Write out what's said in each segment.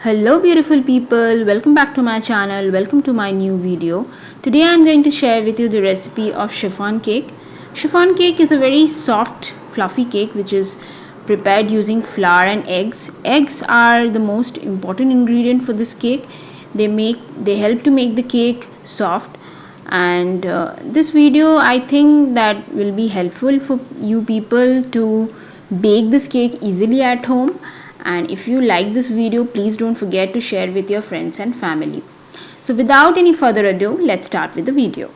Hello beautiful people, welcome back to my channel, welcome to my new video. Today I am going to share with you the recipe of chiffon cake. Chiffon cake is a very soft fluffy cake which is prepared using flour and eggs. Eggs are the most important ingredient for this cake. They help to make the cake soft, and this video I think that will be helpful for you people to bake this cake easily at home. And if you like this video, please don't forget to share with your friends and family. So without any further ado, let's start with the video.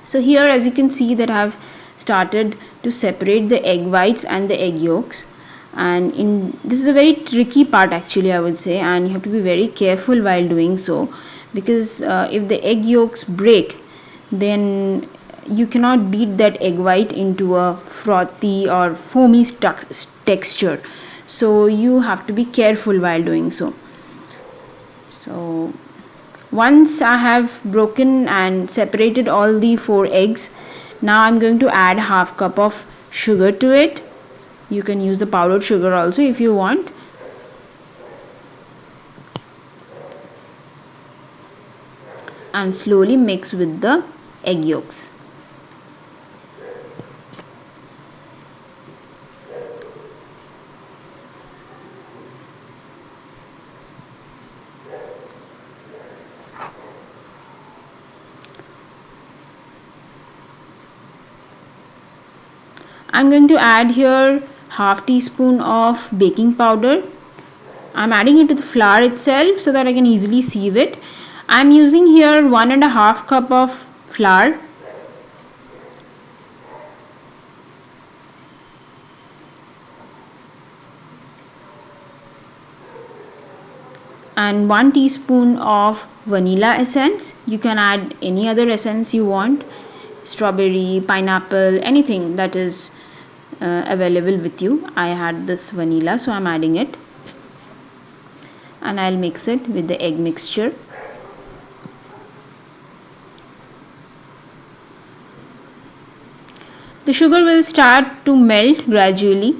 So here, as you can see, that I have started to separate the egg whites and the egg yolks, and this is a very tricky part actually, I would say, and you have to be very careful while doing so, because if the egg yolks break, then you cannot beat that egg white into a frothy or foamy texture. So you have to be careful while doing so. So once I have broken and separated all the 4 eggs, now I'm going to add half cup of sugar to it. You can use the powdered sugar also if you want. And slowly mix with the egg yolks. I'm going to add here half teaspoon of baking powder. I'm adding it to the flour itself so that I can easily sieve it. I'm using here 1.5 cup of flour. And 1 teaspoon of vanilla essence. You can add any other essence you want, strawberry, pineapple, anything that is available with you. I had this vanilla, so I'm adding it, and I'll mix it with the egg mixture. The sugar will start to melt gradually.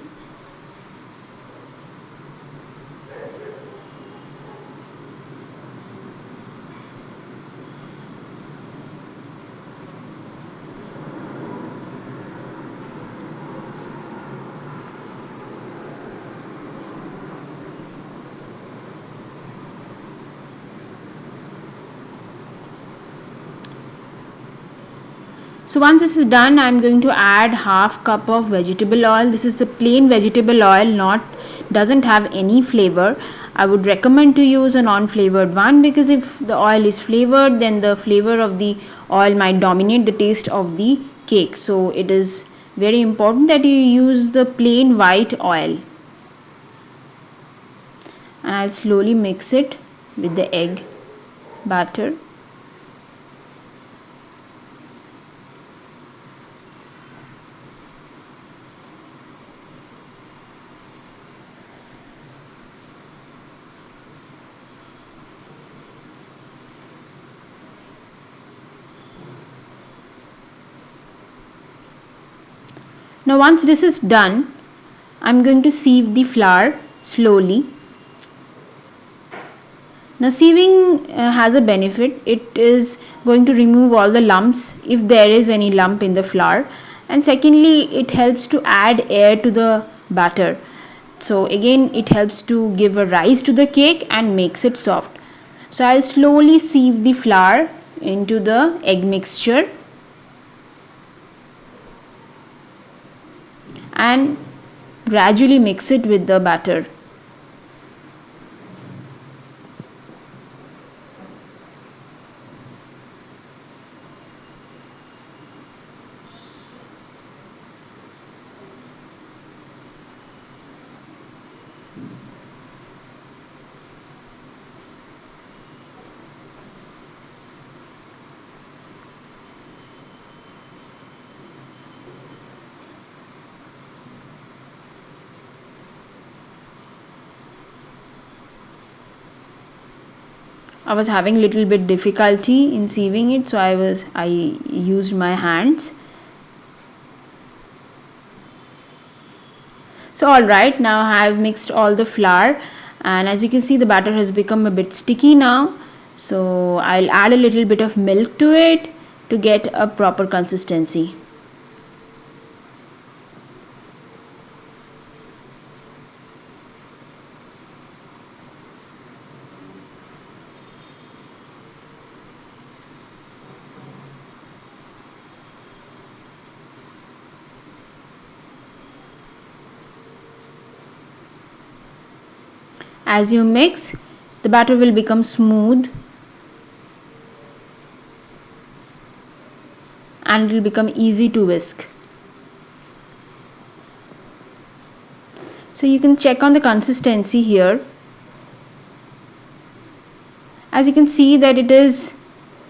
So once this is done, I'm going to add half cup of vegetable oil. This is the plain vegetable oil, doesn't have any flavor. I would recommend to use a non-flavored one, because if the oil is flavored, then the flavor of the oil might dominate the taste of the cake. So it is very important that you use the plain white oil. And I'll slowly mix it with the egg batter. Now once this is done, I'm going to sieve the flour slowly. Now sieving has a benefit. It is going to remove all the lumps if there is any lump in the flour, and secondly it helps to add air to the batter. So again it helps to give a rise to the cake and makes it soft. So I'll slowly sieve the flour into the egg mixture and gradually mix it with the batter. I was having little bit difficulty in sieving it, so I used my hands. So alright, now I have mixed all the flour And as you can see, the batter has become a bit sticky now, so I'll add a little bit of milk to it to get a proper consistency. As you mix, the batter will become smooth and it will become easy to whisk. So you can check on the consistency here. As you can see that it is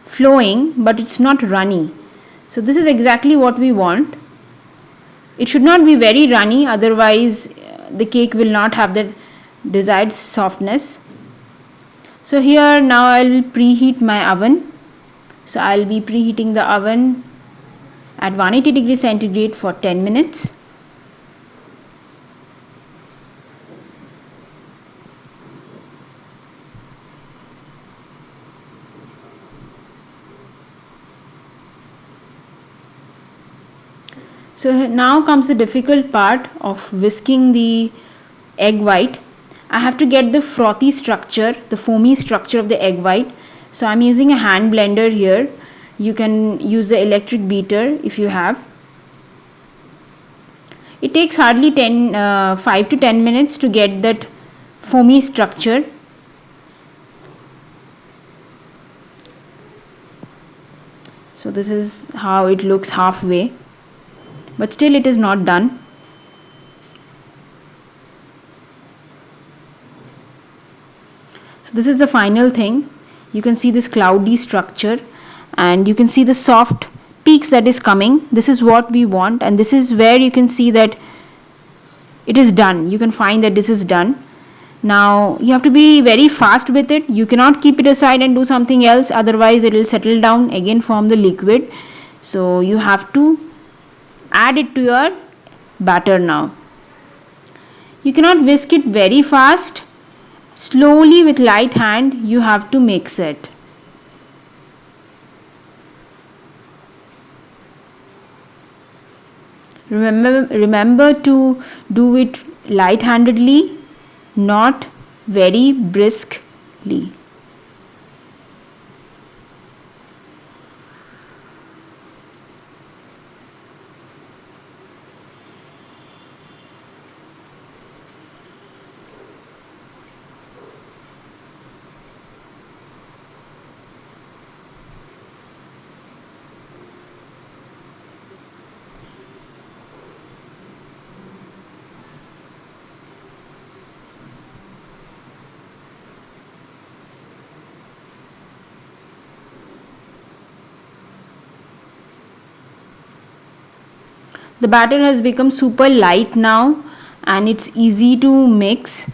flowing but it's not runny. So this is exactly what we want. It should not be very runny, otherwise the cake will not have the desired softness. So here now I will preheat my oven. So I will be preheating the oven at 180 degrees centigrade for 10 minutes. So now comes the difficult part of whisking the egg white. I have to get the frothy structure, the foamy structure of the egg white. So I'm using a hand blender here. You can use the electric beater if you have. It takes hardly 5 to 10 minutes to get that foamy structure. So this is how it looks halfway, but still it is not done. So this is the final thing. You can see this cloudy structure and you can see the soft peaks that is coming. This is what we want, and this is where you can see that it is done. You can find that this is done. Now you have to be very fast with it. You cannot keep it aside and do something else, otherwise it will settle down again, form the liquid. So you have to add it to your batter now. You cannot whisk it very fast. Slowly with light hand you have to mix it. Remember to do it light handedly, not very briskly. The batter has become super light now and it's easy to mix.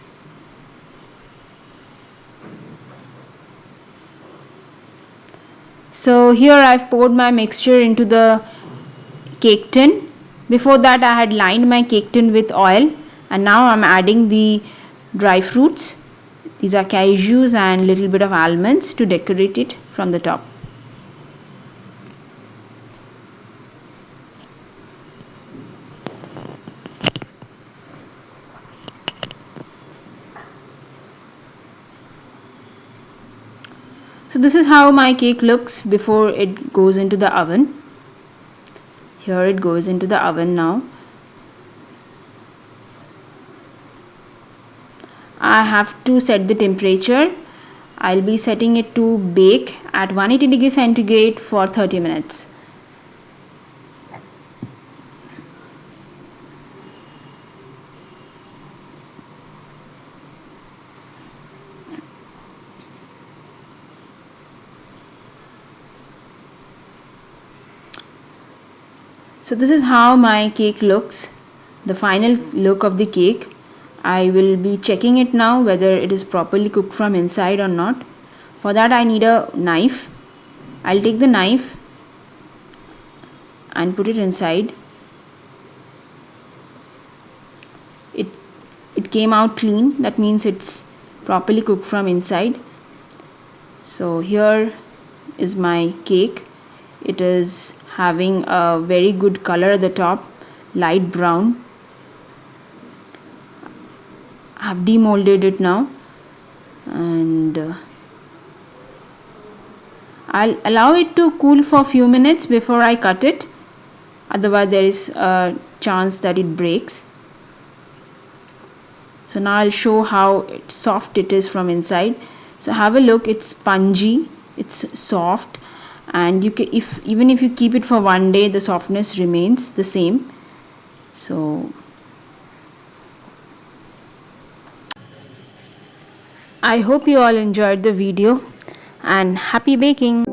So here I've poured my mixture into the cake tin. Before that I had lined my cake tin with oil, and now I'm adding the dry fruits. These are cashews and little bit of almonds to decorate it from the top. So this is how my cake looks before it goes into the oven. Here it goes into the oven now. I have to set the temperature. I'll be setting it to bake at 180 degrees centigrade for 30 minutes. So this is how my cake looks, the final look of the cake. I will be checking it now whether it is properly cooked from inside or not. For that I need a knife. I'll take the knife and put it inside. It came out clean, that means it's properly cooked from inside. So here is my cake. It is having a very good color at the top, light brown. I have demolded it now, and I'll allow it to cool for a few minutes before I cut it, otherwise there is a chance that it breaks. So now I'll show how soft it is from inside. So have a look, it's spongy, it's soft, and you can, even if you keep it for one day, the softness remains the same. So I hope you all enjoyed the video, and happy baking.